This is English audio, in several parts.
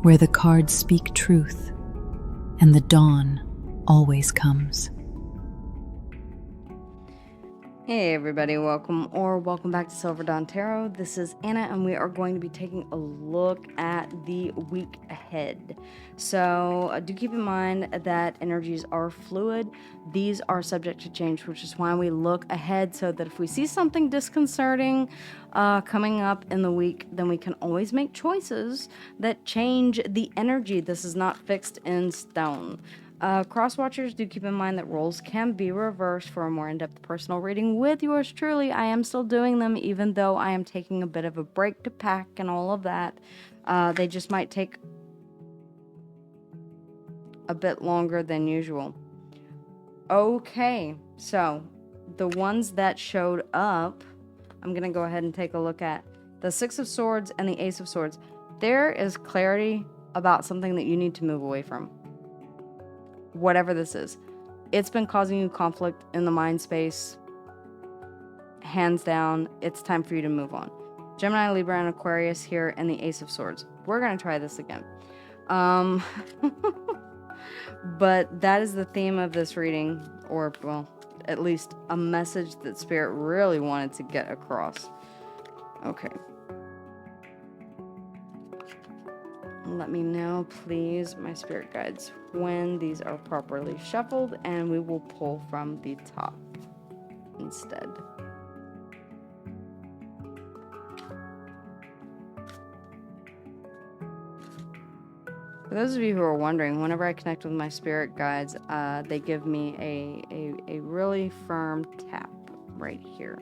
where the cards speak truth and the dawn always comes. Hey everybody, welcome back to Silver Dawn Tarot. This is Anna and we are going to be taking a look at the week ahead. So do keep in mind that energies are fluid. These are subject to change, which is why we look ahead, so that if we see something disconcerting coming up in the week, then we can always make choices that change the energy. This is not fixed in stone. Cross-watchers, do keep in mind that roles can be reversed for a more in-depth personal reading with yours truly. I am still doing them, even though I am taking a bit of a break to pack and all of that. They just might take a bit longer than usual. Okay, so the ones that showed up, I'm going to go ahead and take a look at. The Six of Swords and the Ace of Swords. There is clarity about something that you need to move away from. Whatever this is, it's been causing you conflict in the mind space. Hands down, it's time for you to move on. Gemini, Libra, and Aquarius here, and the Ace of Swords. We're going to try this again. But that is the theme of this reading, or, well, at least a message that Spirit really wanted to get across. Okay. Let me know, please, my spirit guides, when these are properly shuffled, and we will pull from the top instead. For those of you who are wondering, whenever I connect with my spirit guides, they give me a really firm tap right here.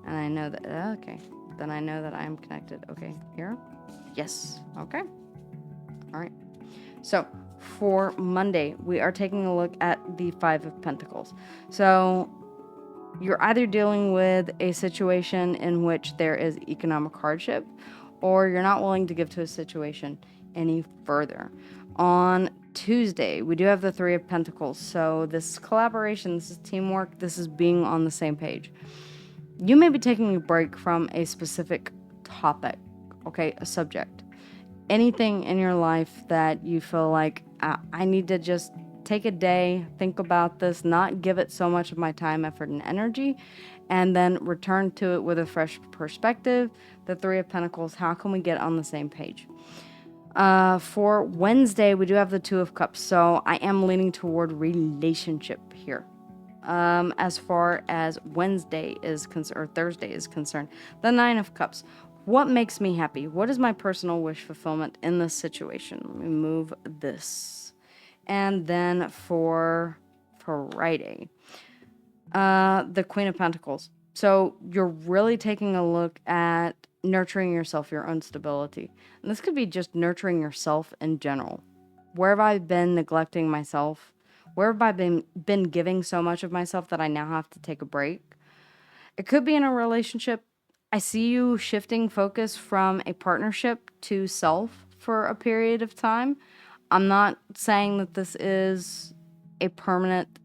And I know that, okay, then I know that I am connected. Okay, here? Yes, okay. All right, so for Monday, we are taking a look at the Five of Pentacles. So you're either dealing with a situation in which there is economic hardship, or you're not willing to give to a situation any further. On Tuesday, we do have the Three of Pentacles. So this is collaboration, this is teamwork, this is being on the same page. You may be taking a break from a specific topic, okay, a subject. Anything in your life that you feel like, I need to just take a day, think about this, not give it so much of my time, effort, and energy, and then return to it with a fresh perspective. The Three of Pentacles, how can we get on the same page? For Wednesday, we do have the Two of Cups, so I am leaning toward relationship here. As far as Wednesday is concerned, or Thursday is concerned, the Nine of Cups. What makes me happy? What is my personal wish fulfillment in this situation? Let me move this. And then for Friday, the Queen of Pentacles. So you're really taking a look at nurturing yourself, your own stability. And this could be just nurturing yourself in general. Where have I been neglecting myself? Where have I been giving so much of myself that I now have to take a break? It could be in a relationship. I see you shifting focus from a partnership to self for a period of time. I'm not saying that this is a permanent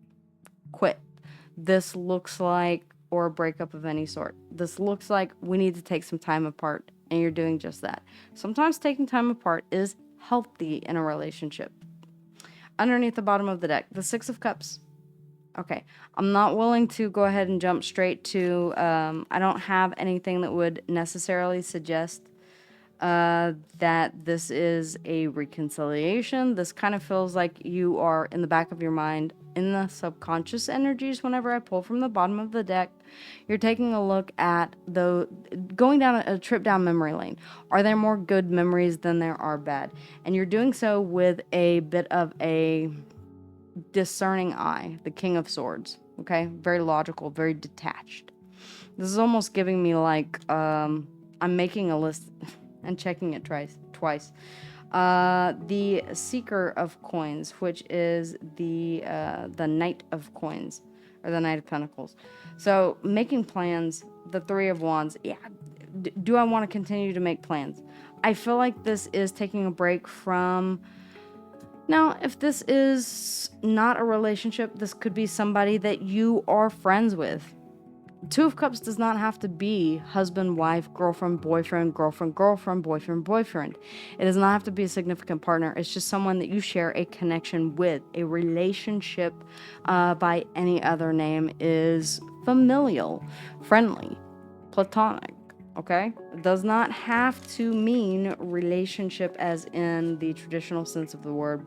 quit. This looks like, or a breakup of any sort. This looks like we need to take some time apart, and you're doing just that. Sometimes taking time apart is healthy in a relationship. Underneath the bottom of the deck, the Six of Cups. Okay, I'm not willing to go ahead and jump straight to, I don't have anything that would necessarily suggest that this is a reconciliation. This kind of feels like you are in the back of your mind, in the subconscious energies. Whenever I pull from the bottom of the deck, you're taking a look at going down a trip down memory lane. Are there more good memories than there are bad? And you're doing so with a bit of a discerning eye, the King of Swords. Okay, very logical, very detached. This is almost giving me like I'm making a list and checking it twice. The Seeker of Coins, which is the Knight of Coins, or the Knight of Pentacles. So making plans, the Three of Wands. Yeah, do I want to continue to make plans? I feel like this is taking a break from. Now, if this is not a relationship, this could be somebody that you are friends with. Two of Cups does not have to be husband, wife, girlfriend, boyfriend, girlfriend, girlfriend, boyfriend, boyfriend. It does not have to be a significant partner. It's just someone that you share a connection with. A relationship, by any other name, is familial, friendly, platonic. Okay? It does not have to mean relationship as in the traditional sense of the word.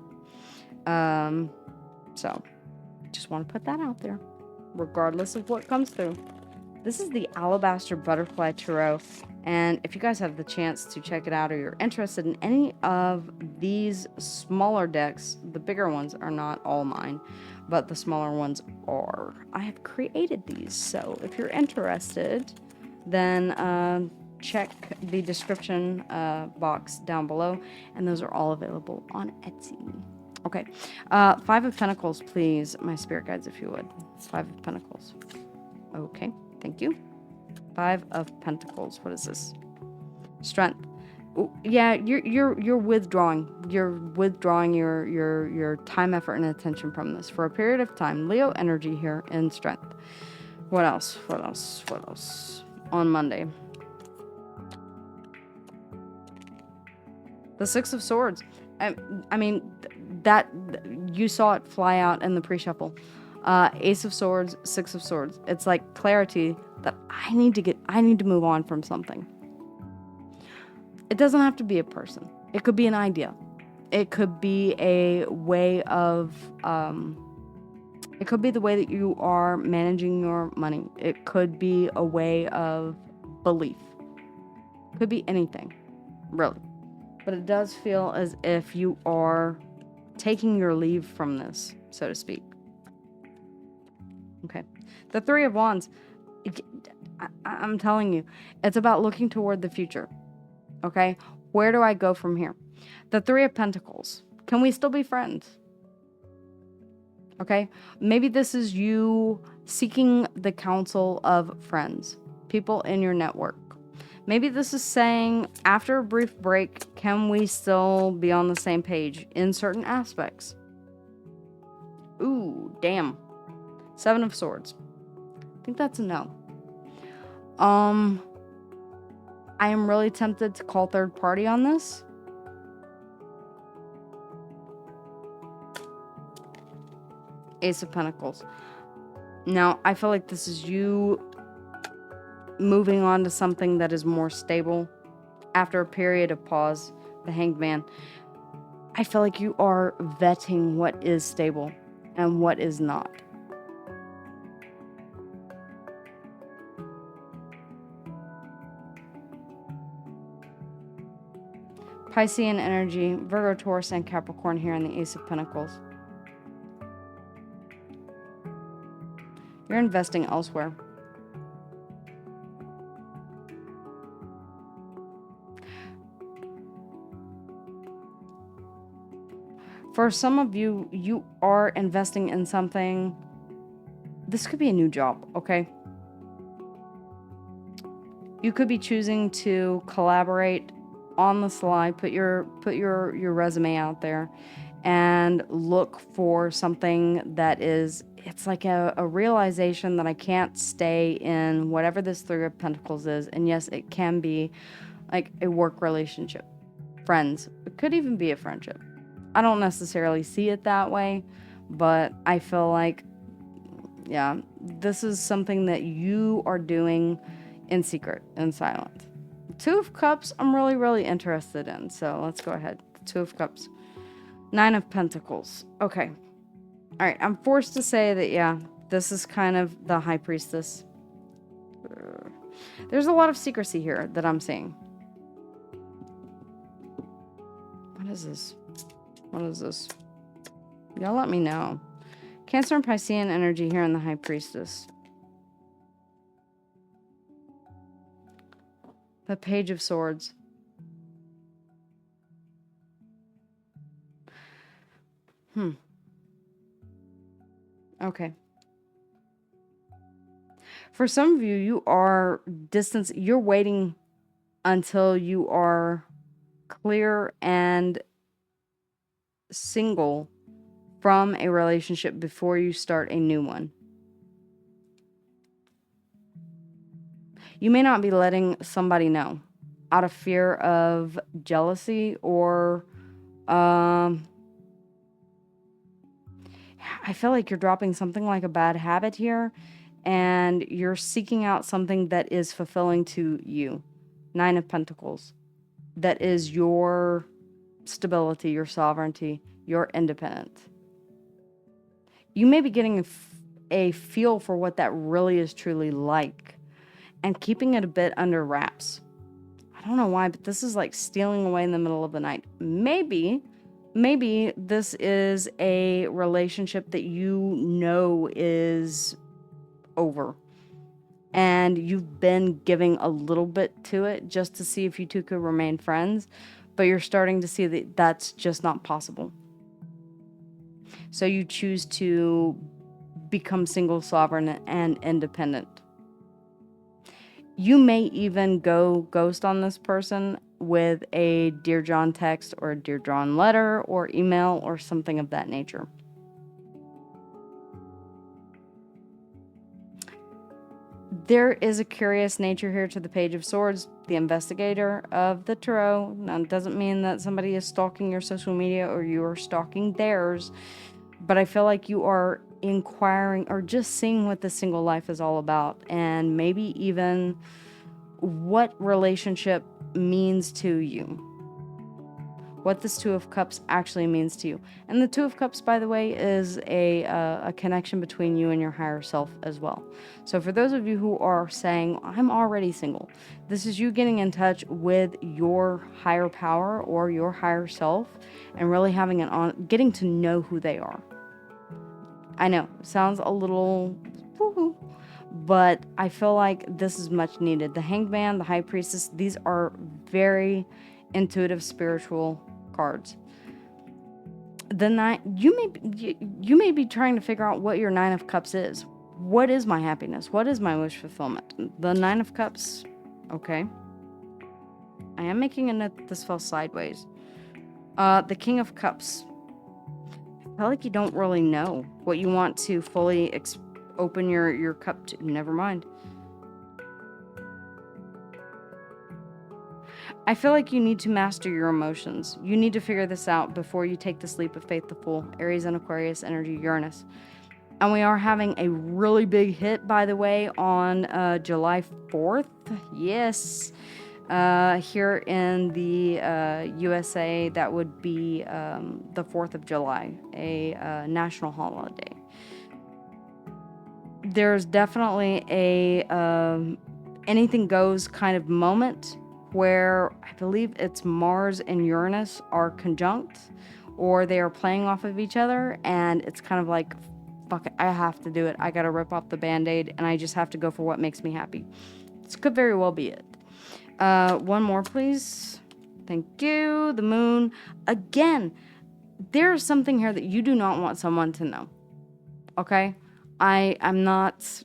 So, just want to put that out there, regardless of what comes through. This is the Alabaster Butterfly Tarot, and if you guys have the chance to check it out or you're interested in any of these smaller decks, the bigger ones are not all mine, but the smaller ones are. I have created these, so if you're interested, then check the description box down below, and those are all available on Etsy. Okay, Five of Pentacles, please, my spirit guides, if you would. Five of Pentacles. Okay. Thank you. Five of Pentacles. What is this? Strength. Ooh, yeah, you're withdrawing. You're withdrawing your time, effort, and attention from this for a period of time. Leo energy here in Strength. What else? What else? What else? On Monday. The Six of Swords. I mean, that you saw it fly out in the pre-shuffle. Ace of Swords, Six of Swords. It's like clarity that I need to move on from something. It doesn't have to be a person. It could be an idea. It could be a way of, it could be the way that you are managing your money. It could be a way of belief. It could be anything, really. But it does feel as if you are taking your leave from this, so to speak. Okay. The Three of Wands. I'm telling you, it's about looking toward the future. Okay? Where do I go from here? The Three of Pentacles. Can we still be friends? Okay? Maybe this is you seeking the counsel of friends, people in your network. Maybe this is saying, after a brief break, can we still be on the same page in certain aspects? Ooh, damn. Seven of Swords. I think that's a no. I am really tempted to call third party on this. Ace of Pentacles. Now, I feel like this is you moving on to something that is more stable after a period of pause. The Hanged Man. I feel like you are vetting what is stable and what is not. Piscean energy, Virgo, Taurus, and Capricorn here in the Ace of Pentacles. You're investing elsewhere. For some of you, you are investing in something. This could be a new job, okay? You could be choosing to collaborate on the sly, put your resume out there and look for something that is, it's like a realization that I can't stay in whatever this Three of Pentacles is. And yes, it can be like a work relationship, friends. It could even be a friendship. I don't necessarily see it that way, but I feel like, yeah, this is something that you are doing in secret, in silence. Two of Cups, I'm really, really interested in. So let's go ahead. Two of Cups. Nine of Pentacles. Okay. All right. I'm forced to say that, yeah, this is kind of the High Priestess. There's a lot of secrecy here that I'm seeing. What is this? What is this? Y'all let me know. Cancer and Piscean energy here in the High Priestess. The Page of Swords. Okay. For some of you, you are you're waiting until you are clear and single from a relationship before you start a new one. You may not be letting somebody know out of fear of jealousy or I feel like you're dropping something like a bad habit here, and you're seeking out something that is fulfilling to you. Nine of Pentacles. That is your stability, your sovereignty, your independence. You may be getting a feel for what that really is truly like and keeping it a bit under wraps. I don't know why, but this is like stealing away in the middle of the night. Maybe this is a relationship that you know is over. And you've been giving a little bit to it just to see if you two could remain friends. But you're starting to see that that's just not possible. So you choose to become single, sovereign, and independent. You may even go ghost on this person with a Dear John text or a Dear John letter or email or something of that nature. There is a curious nature here to the Page of Swords, the investigator of the tarot. Now, it doesn't mean that somebody is stalking your social media or you are stalking theirs, but I feel like you are inquiring or just seeing what the single life is all about, and maybe even what relationship means to you. What this Two of Cups actually means to you. And the Two of Cups, by the way, is a connection between you and your higher self as well. So for those of you who are saying, I'm already single, this is you getting in touch with your higher power or your higher self and really having getting to know who they are. I know, sounds a little woo-hoo, but I feel like this is much needed. The Hanged Man, the High Priestess, these are very intuitive spiritual cards. The Nine, you may be trying to figure out what your Nine of Cups is. What is my happiness? What is my wish fulfillment? The Nine of Cups, okay. I am making a note that this fell sideways. The King of Cups. I feel like you don't really know what you want to fully open your cup to. Never mind. I feel like you need to master your emotions. You need to figure this out before you take this leap of faith to full. Aries and Aquarius energy, Uranus. And we are having a really big hit, by the way, on July 4th. Yes. Here in the USA, that would be the 4th of July, a national holiday. There's definitely a anything goes kind of moment where I believe it's Mars and Uranus are conjunct, or they are playing off of each other, and it's kind of like, fuck it, I have to do it. I gotta rip off the band-aid, and I just have to go for what makes me happy. This could very well be it. One more, please. Thank you. The Moon. Again, there's something here that you do not want someone to know. Okay? I'm not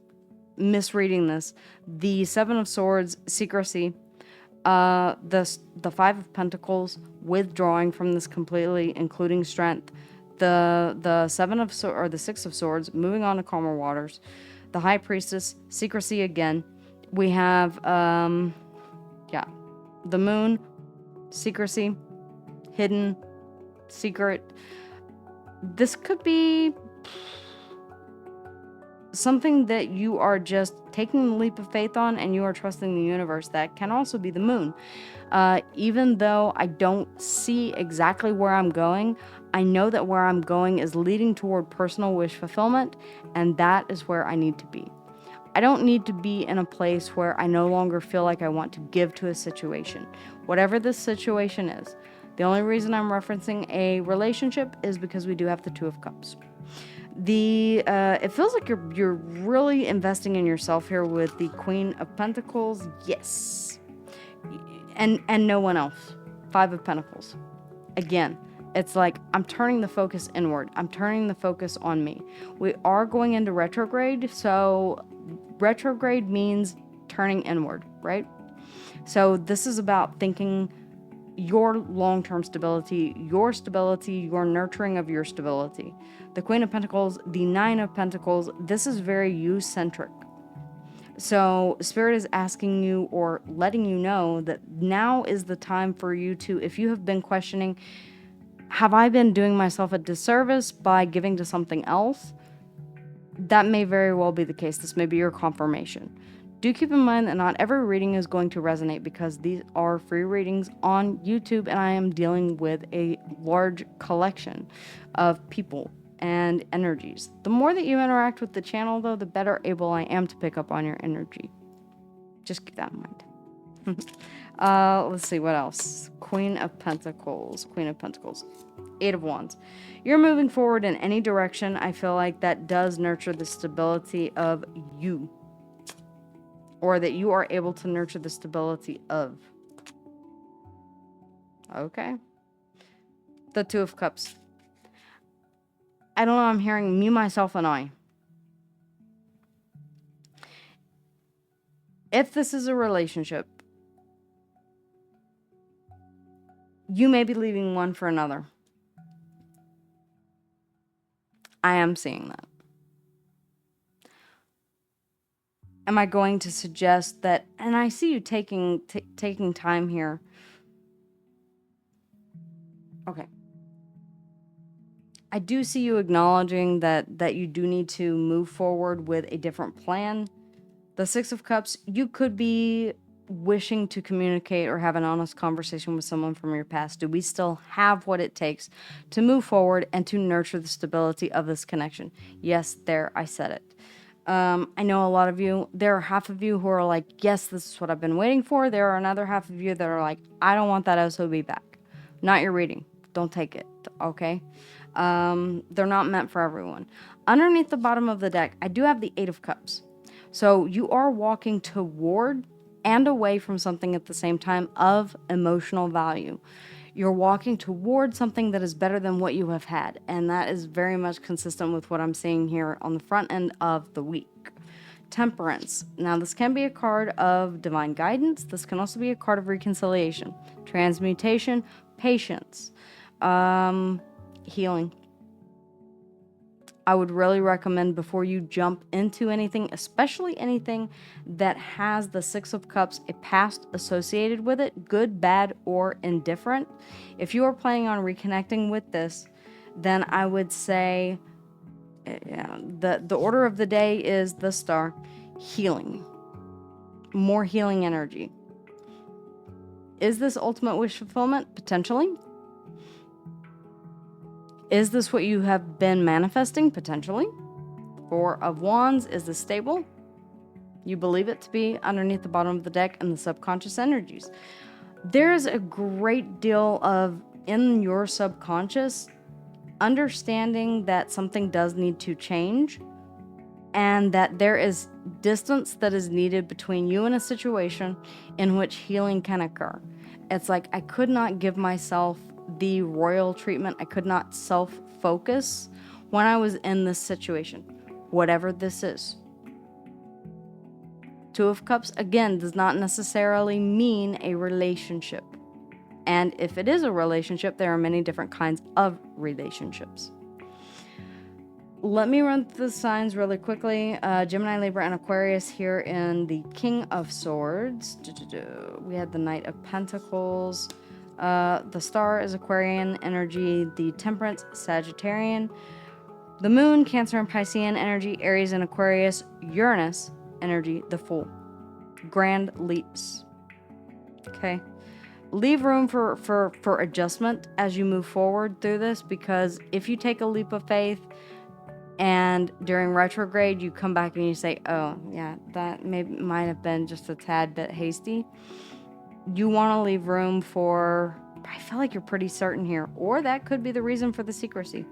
misreading this. The Seven of Swords, secrecy. The Five of Pentacles, withdrawing from this completely, including strength. The Seven of Swords, or the Six of Swords, moving on to calmer waters. The High Priestess, secrecy again. We have, the Moon, secrecy, hidden, secret. This could be something that you are just taking the leap of faith on, and you are trusting the universe. That can also be the Moon. Even though I don't see exactly where I'm going, I know that where I'm going is leading toward personal wish fulfillment, and that is where I need to be. I don't need to be in a place where I no longer feel like I want to give to a situation. Whatever this situation is. The only reason I'm referencing a relationship is because we do have the Two of Cups. It feels like you're really investing in yourself here with the Queen of Pentacles. Yes. And no one else. Five of Pentacles. Again, it's like I'm turning the focus inward. I'm turning the focus on me. We are going into retrograde, so retrograde means turning inward, right? So this is about thinking your long-term stability, your nurturing of your stability. The Queen of Pentacles, the Nine of Pentacles, this is very you-centric. So Spirit is asking you or letting you know that now is the time for you to, if you have been questioning, have I been doing myself a disservice by giving to something else? That may very well be the case. This may be your confirmation. Do keep in mind that not every reading is going to resonate because these are free readings on YouTube and I am dealing with a large collection of people and energies. The more that you interact with the channel, though, the better able I am to pick up on your energy. Just keep that in mind. Let's see, what else? Queen of Pentacles. Queen of Pentacles. Eight of Wands. You're moving forward in any direction. I feel like that does nurture the stability of you. Or that you are able to nurture the stability of. Okay. The Two of Cups. I don't know, I'm hearing me, myself, and I. If this is a relationship, you may be leaving one for another. I am seeing that. Am I going to suggest that, and I see you taking time here. Okay. I do see you acknowledging that you do need to move forward with a different plan. The Six of Cups, you could be wishing to communicate or have an honest conversation with someone from your past. Do we still have what it takes to move forward and to nurture the stability of this connection? Yes, there, I said it. I know a lot of you, there are half of you who are like, yes, this is what I've been waiting for. There are another half of you that are like, I don't want that SOB back. Not your reading. Don't take it, okay? They're not meant for everyone. Underneath the bottom of the deck, I do have the Eight of Cups. So you are walking toward and away from something at the same time of emotional value. You're walking toward something that is better than what you have had. And that is very much consistent with what I'm seeing here on the front end of the week. Temperance. Now, this can be a card of divine guidance. This can also be a card of reconciliation, transmutation, patience, healing. I would really recommend before you jump into anything, especially anything that has the Six of Cups, a past associated with it, good, bad, or indifferent. If you are planning on reconnecting with this, then I would say the order of the day is the Star, healing, more healing energy. Is this ultimate wish fulfillment? Potentially. Is this what you have been manifesting? Potentially. Four of Wands, is this stable? You believe it to be underneath the bottom of the deck and the subconscious energies. There's a great deal of, in your subconscious, understanding that something does need to change and that there is distance that is needed between you and a situation in which healing can occur. It's like I could not give myself the royal treatment. I could not self-focus when I was in this situation, whatever this is. Two of Cups, again, does not necessarily mean a relationship. And if it is a relationship, there are many different kinds of relationships. Let me run through the signs really quickly. Gemini, Libra, and Aquarius here in the King of Swords. We had the Knight of Pentacles. The Star is Aquarian energy. The Temperance, Sagittarian. The Moon, Cancer and Piscean energy. Aries and Aquarius. Uranus energy, the Fool. Grand leaps. Okay. Leave room for adjustment as you move forward through this, because if you take a leap of faith and during retrograde you come back and you say, oh yeah, that might have been just a tad bit hasty, you want to leave room for, I feel like you're pretty certain here, or that could be the reason for the secrecy.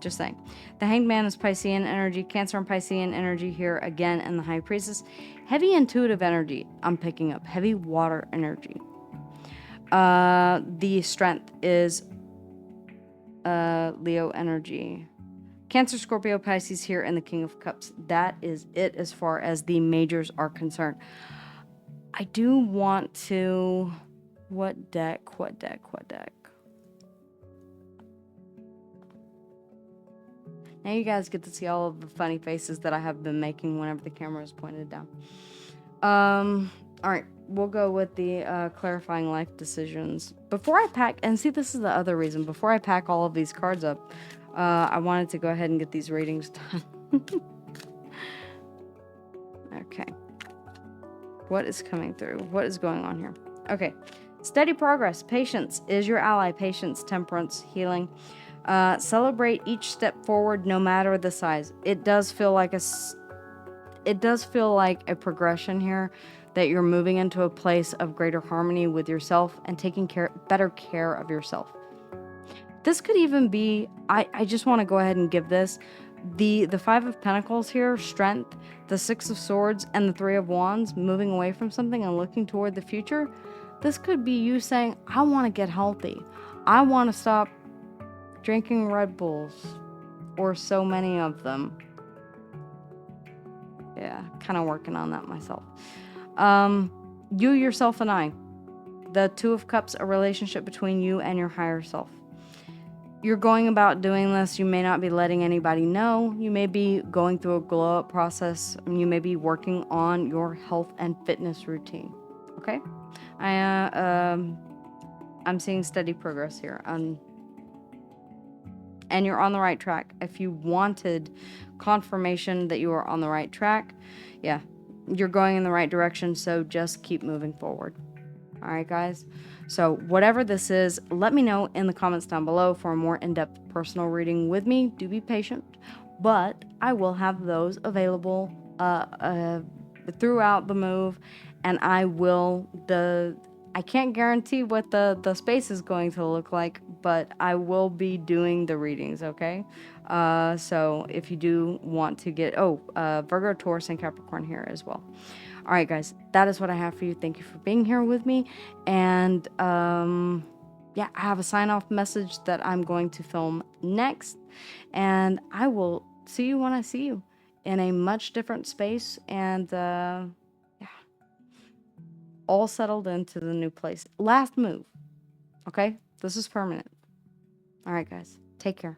Just saying. The Hanged Man is Piscean energy, Cancer and Piscean energy here again, and the High Priestess. Heavy intuitive energy I'm picking up. Heavy water energy. The Strength is Leo energy. Cancer, Scorpio, Pisces here, and the King of Cups. That is it as far as the majors are concerned. I do want to... What deck? Now you guys get to see all of the funny faces that I have been making whenever the camera is pointed down. All right, we'll go with the clarifying life decisions. Before I pack, and see, this is the other reason. Before I pack all of these cards up, I wanted to go ahead and get these readings done. Okay. What is coming through? What is going on here? Okay. Steady progress. Patience is your ally. Patience, temperance, healing. Celebrate each step forward, no matter the size. It does feel like a progression here, that you're moving into a place of greater harmony with yourself and taking better care of yourself. This could even be, I just want to go ahead and give this, the Five of Pentacles here, strength, the Six of Swords, and the Three of Wands, moving away from something and looking toward the future. This could be you saying, I want to get healthy. I want to stop drinking Red Bulls, or so many of them. Yeah, kind of working on that myself. You, yourself, and I. The Two of Cups, a relationship between you and your higher self. You're going about doing this. You may not be letting anybody know. You may be going through a glow up process. You may be working on your health and fitness routine. Okay? I'm seeing steady progress here. And you're on the right track. If you wanted confirmation that you are on the right track, yeah, you're going in the right direction. So just keep moving forward. All right, guys. So whatever this is, let me know in the comments down below for a more in-depth personal reading with me. Do be patient, but I will have those available throughout the move, and I can't guarantee what the space is going to look like, but I will be doing the readings, okay? So if you do want to get, Virgo, Taurus, and Capricorn here as well. All right, guys, that is what I have for you. Thank you for being here with me. And yeah, I have a sign-off message that I'm going to film next. And I will see you when I see you in a much different space. And yeah, all settled into the new place. Last move, okay? This is permanent. All right, guys, take care.